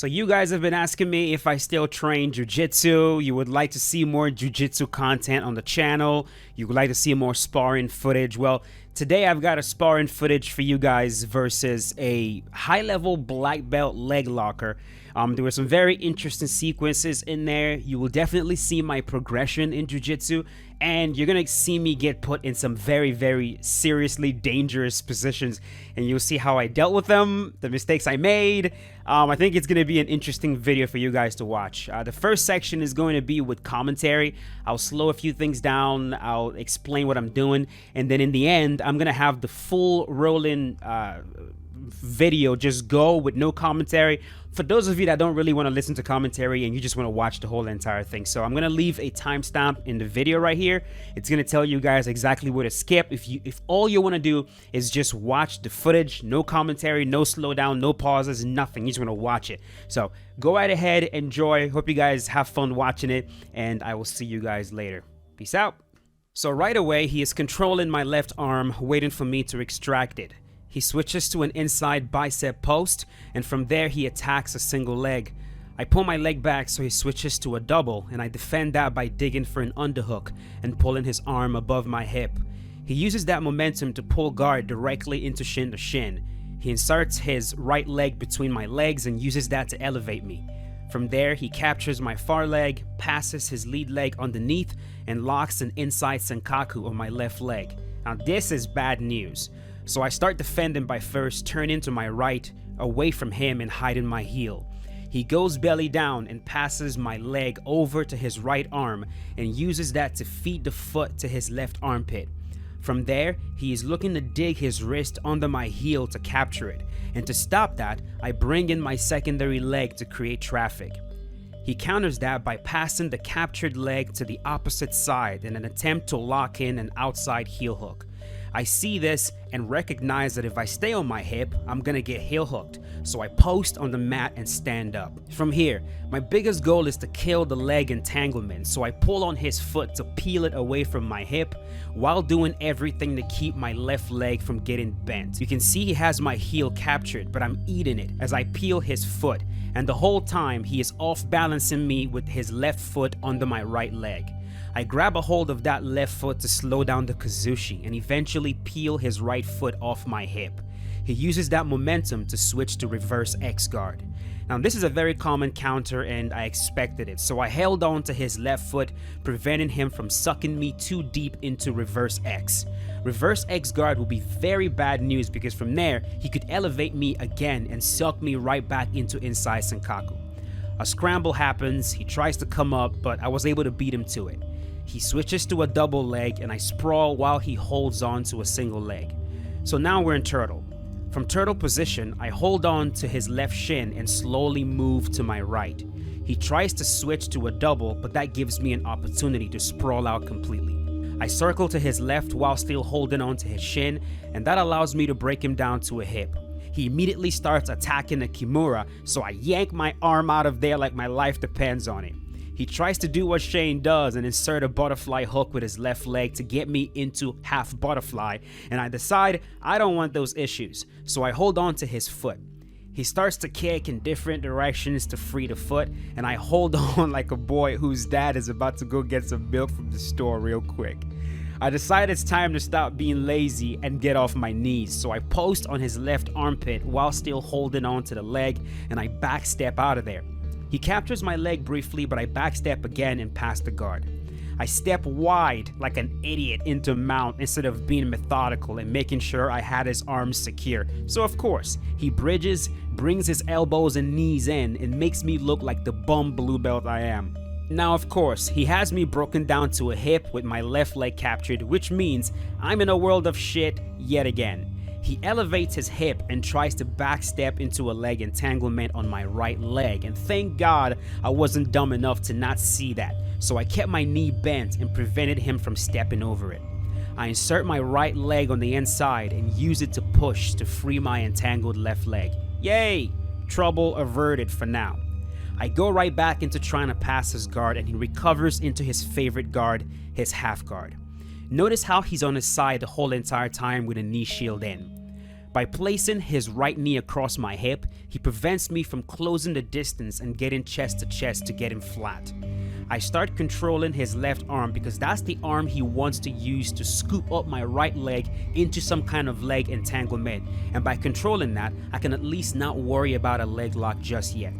So you guys have been asking me if I still train jujitsu. You would like to see more jujitsu content on the channel. You would like to see more sparring footage. Well, today I've got a sparring footage for you guys versus a high-level black belt leg locker. There were some very interesting sequences in there. You will definitely see my progression in jiu-jitsu, and you're gonna see me get put in some very, very seriously dangerous positions, and you'll see how I dealt with them, the mistakes I made. I think it's gonna be an interesting video for you guys to watch. The first section is going to be with commentary. I'll slow a few things down, I'll explain what I'm doing, and then in the end, I'm gonna have the full rolling video just go with no commentary for those of you that don't really want to listen to commentary and you just want to watch the whole entire thing. So I'm gonna leave a timestamp in the video right here. It's gonna tell you guys exactly where to skip if all you want to do is just watch the footage, no commentary, no slowdown, no pauses, nothing. You just want to watch it. So go right ahead, enjoy. Hope you guys have fun watching it, and I will see you guys later. Peace out. So right away, he is controlling my left arm, waiting for me to extract it. He switches to an inside bicep post, and from there he attacks a single leg. I pull my leg back so he switches to a double, and I defend that by digging for an underhook and pulling his arm above my hip. He uses that momentum to pull guard directly into shin to shin. He inserts his right leg between my legs and uses that to elevate me. From there, he captures my far leg, passes his lead leg underneath, and locks an inside senkaku on my left leg. Now this is bad news. So I start defending by first turning to my right, away from him and hiding my heel. He goes belly down and passes my leg over to his right arm and uses that to feed the foot to his left armpit. From there, he is looking to dig his wrist under my heel to capture it, and to stop that, I bring in my secondary leg to create traffic. He counters that by passing the captured leg to the opposite side in an attempt to lock in an outside heel hook. I see this and recognize that if I stay on my hip, I'm gonna get heel hooked, so I post on the mat and stand up. From here, my biggest goal is to kill the leg entanglement, so I pull on his foot to peel it away from my hip while doing everything to keep my left leg from getting bent. You can see he has my heel captured, but I'm eating it as I peel his foot, and the whole time he is off balancing me with his left foot under my right leg. I grab a hold of that left foot to slow down the Kazushi and eventually peel his right foot off my hip. He uses that momentum to switch to reverse X guard. Now this is a very common counter and I expected it, so I held on to his left foot, preventing him from sucking me too deep into reverse X. Reverse X guard will be very bad news because from there, he could elevate me again and suck me right back into inside senkaku. A scramble happens, he tries to come up, but I was able to beat him to it. He switches to a double leg and I sprawl while he holds on to a single leg. So now we're in turtle. From turtle position, I hold on to his left shin and slowly move to my right. He tries to switch to a double, but that gives me an opportunity to sprawl out completely. I circle to his left while still holding on to his shin, and that allows me to break him down to a hip. He immediately starts attacking a Kimura, so I yank my arm out of there like my life depends on it. He tries to do what Shane does and insert a butterfly hook with his left leg to get me into half butterfly, and I decide I don't want those issues, so I hold on to his foot. He starts to kick in different directions to free the foot, and I hold on like a boy whose dad is about to go get some milk from the store real quick. I decide it's time to stop being lazy and get off my knees, so I post on his left armpit while still holding on to the leg, and I backstep out of there. He captures my leg briefly, but I backstep again and pass the guard. I step wide like an idiot into mount instead of being methodical and making sure I had his arms secure. So of course, he bridges, brings his elbows and knees in, and makes me look like the bum blue belt I am. Now of course, he has me broken down to a hip with my left leg captured, which means I'm in a world of shit yet again. He elevates his hip and tries to backstep into a leg entanglement on my right leg, and thank God I wasn't dumb enough to not see that, so I kept my knee bent and prevented him from stepping over it. I insert my right leg on the inside and use it to push to free my entangled left leg. Yay! Trouble averted for now. I go right back into trying to pass his guard and he recovers into his favorite guard, his half guard. Notice how he's on his side the whole entire time with a knee shield in. By placing his right knee across my hip, he prevents me from closing the distance and getting chest to chest to get him flat. I start controlling his left arm because that's the arm he wants to use to scoop up my right leg into some kind of leg entanglement, and by controlling that, I can at least not worry about a leg lock just yet.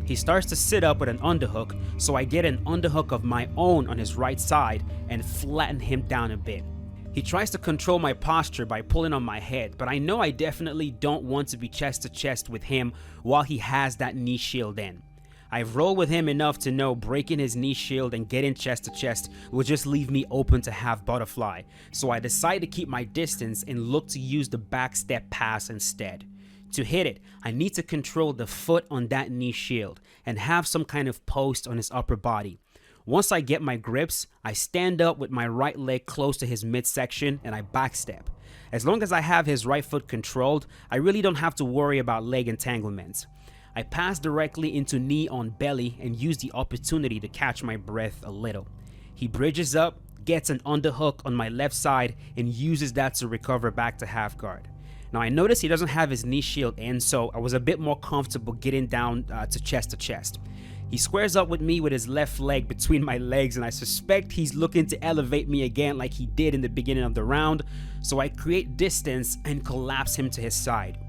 He starts to sit up with an underhook, so I get an underhook of my own on his right side and flatten him down a bit. He tries to control my posture by pulling on my head, but I know I definitely don't want to be chest to chest with him while he has that knee shield in. I've rolled with him enough to know breaking his knee shield and getting chest to chest will just leave me open to have butterfly, so I decide to keep my distance and look to use the back step pass instead. To hit it, I need to control the foot on that knee shield and have some kind of post on his upper body. Once I get my grips, I stand up with my right leg close to his midsection and I backstep. As long as I have his right foot controlled, I really don't have to worry about leg entanglements. I pass directly into knee on belly and use the opportunity to catch my breath a little. He bridges up, gets an underhook on my left side, and uses that to recover back to half guard. Now I notice he doesn't have his knee shield in, so I was a bit more comfortable getting down to chest. He squares up with me with his left leg between my legs, and I suspect he's looking to elevate me again like he did in the beginning of the round, so I create distance and collapse him to his side.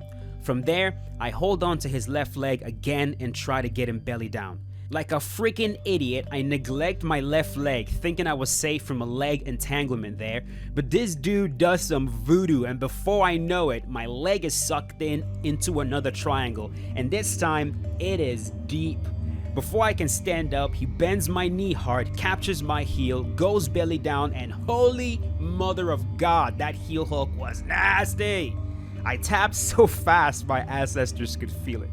From there, I hold on to his left leg again and try to get him belly down. Like a freaking idiot, I neglect my left leg, thinking I was safe from a leg entanglement there, but this dude does some voodoo, and before I know it, my leg is sucked into another triangle, and this time, it is deep. Before I can stand up, he bends my knee hard, captures my heel, goes belly down, and holy mother of God, that heel hook was nasty. I tapped so fast my ancestors could feel it.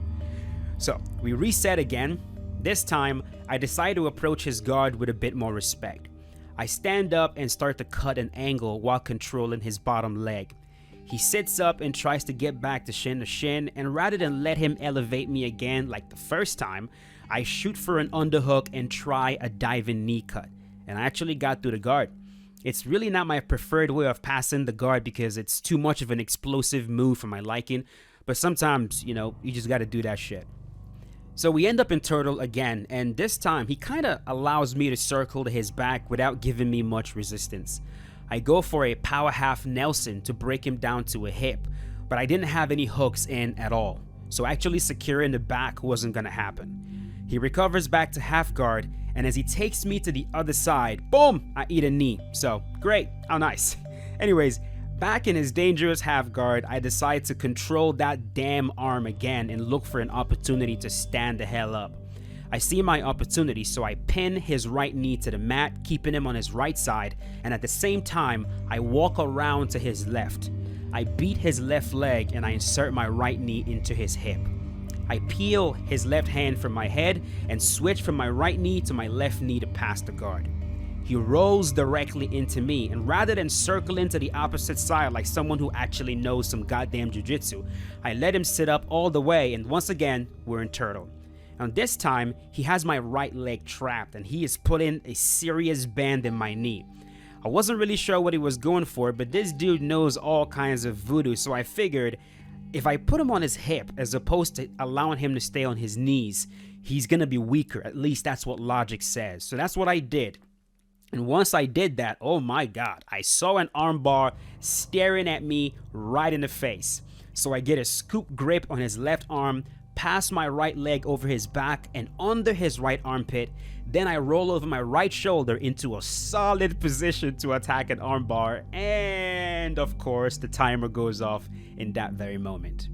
So we reset again. This time, I decide to approach his guard with a bit more respect. I stand up and start to cut an angle while controlling his bottom leg. He sits up and tries to get back to shin, and rather than let him elevate me again like the first time, I shoot for an underhook and try a diving knee cut, and I actually got through the guard. It's really not my preferred way of passing the guard because it's too much of an explosive move for my liking, but sometimes, you just gotta do that shit. So we end up in turtle again, and this time he kinda allows me to circle to his back without giving me much resistance. I go for a power half Nelson to break him down to a hip, but I didn't have any hooks in at all, so actually securing the back wasn't gonna happen. He recovers back to half guard, and as he takes me to the other side, boom, I eat a knee. So great, how nice. Anyways, back in his dangerous half guard, I decide to control that damn arm again and look for an opportunity to stand the hell up. I see my opportunity, so I pin his right knee to the mat, keeping him on his right side, and at the same time, I walk around to his left. I beat his left leg and I insert my right knee into his hip. I peel his left hand from my head and switch from my right knee to my left knee to pass the guard. He rolls directly into me, and rather than circling to the opposite side like someone who actually knows some goddamn jiu-jitsu, I let him sit up all the way, and once again, we're in turtle. And this time, he has my right leg trapped and he is putting a serious band in my knee. I wasn't really sure what he was going for, but this dude knows all kinds of voodoo, so I figured if I put him on his hip as opposed to allowing him to stay on his knees, he's gonna be weaker. At least that's what logic says. So that's what I did. And once I did that, oh my God, I saw an armbar staring at me right in the face. So I get a scoop grip on his left arm, pass my right leg over his back and under his right armpit. Then I roll over my right shoulder into a solid position to attack an armbar. And of course, the timer goes off in that very moment.